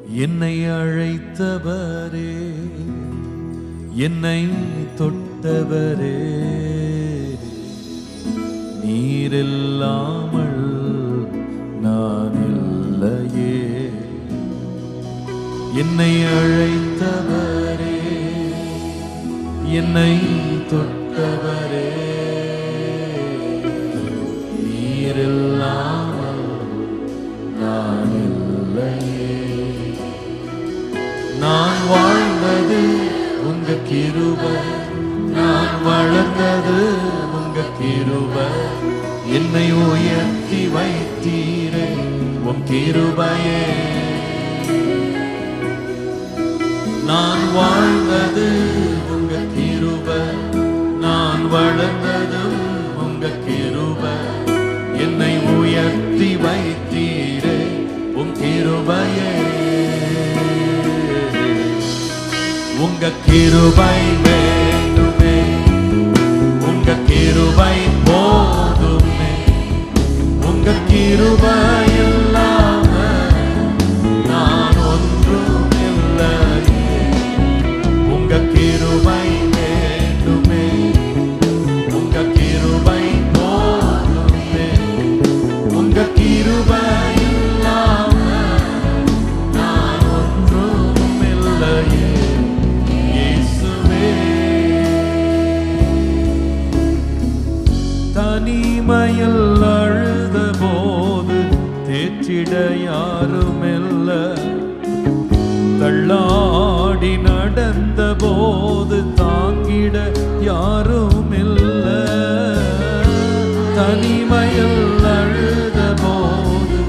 என்னை அழைத்தவரே, என்னை தொட்டவரே, நீரில்லாமல் நான் இல்லையே. என்னை அழைத்தவரே, என்னை தொட்டவரே, நீரில்லாமல் நான் இல்லையே. நான் வாழ்ந்தது உங்க கிருபை, நான் வளர்ந்தது உங்க கிருபை, என்னை உயர்த்தி வைத்தீரே உன் கிருபையே. நான் வாழ்ந்தது உங்க கிருபை, நான் வளர்ந்ததும் உங்க கிருபை, என்னை உயர்த்தி வைத்தீரே உன் கிருபையே. உங்க கிருபை வேண்டுமே, உங்க கிருபை போதுமே, உங்க கிருபை இல்லாம நான் ஒன்றும் இல்லையே. உங்க கிருபை வேண்டுமே, உங்க கிருபை போதுமே, உங்க கிருபை இல்லாம நான் ஒன்றும் இல்லையே. தனிமையில் அழுத போது தேற்றிட யாருமில்ல, தள்ளாடி நடந்த போது தாங்கிட யாருமில்ல. தனிமையில் அழுத போது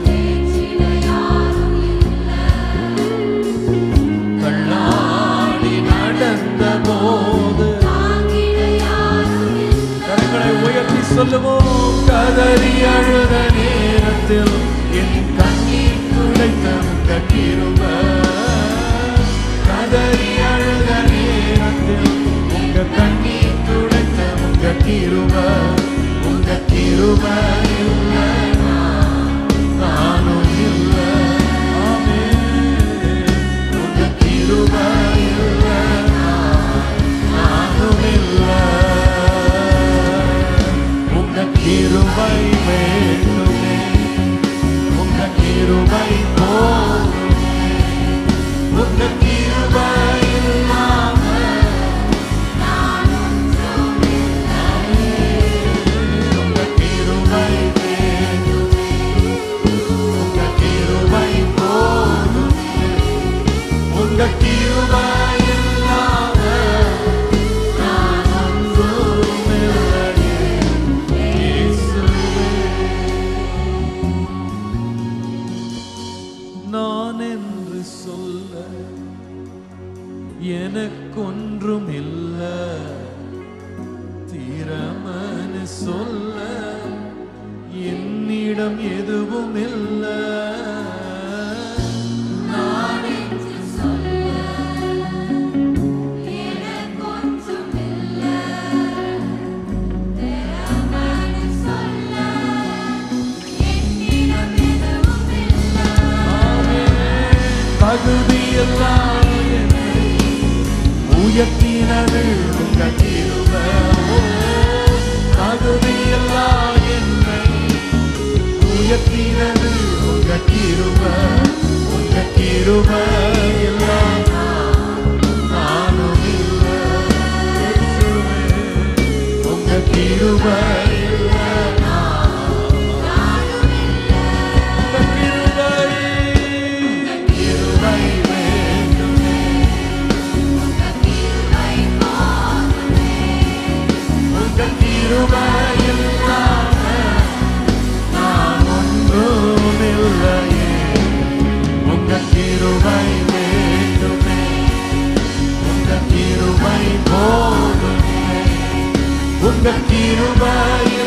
தள்ளாடி நடந்த போது உயர்த்தி சொல்லுவோம். கதறி அழுத நேரத்தில் என் கண்ணீர் துடைத்த உங்க கிருபை, கதறி அழுத நேரத்தில் உங்க கண்ணீர் துடைத்த உங்க கிருபை, உங்க கிருபை இல்லை நானும் இல்லை. ஆமென். உங்க கிருபை இல்லை நானும் இல்லை. கிருபை வேண்டுமே, உங்க கிருபை போதுமே, உங்க கிருபை இல்லாம நான் ஒன்றும் இல்லையே. உங்க கிருபை வேண்டுமே, உங்க கிருபை போதுமே, உங்க கிருபை இல்லாம நான் ஒன்றும் இல்லையே. நான் என்று சொல்ல எனக்கொன்றும் இல்ல, திறமனு சொல்ல என்னிடம் எதுவும் இல்ல. நான் என்று சொல்ல எனக்கொன்றும் இல்ல, திறமனு சொல்ல என்னிடம் எதுவும் இல்ல. தகுதியெல்லாம் என்னை உயர்த்தினது உங்க கிருபை, தகுதியெல்லாம் என்னை உயர்த்தினது உங்க கிருபை, உங்க கிருபை எல்லாம் நானும் இல்லை. உங்க கிருபை உங்க கிருபை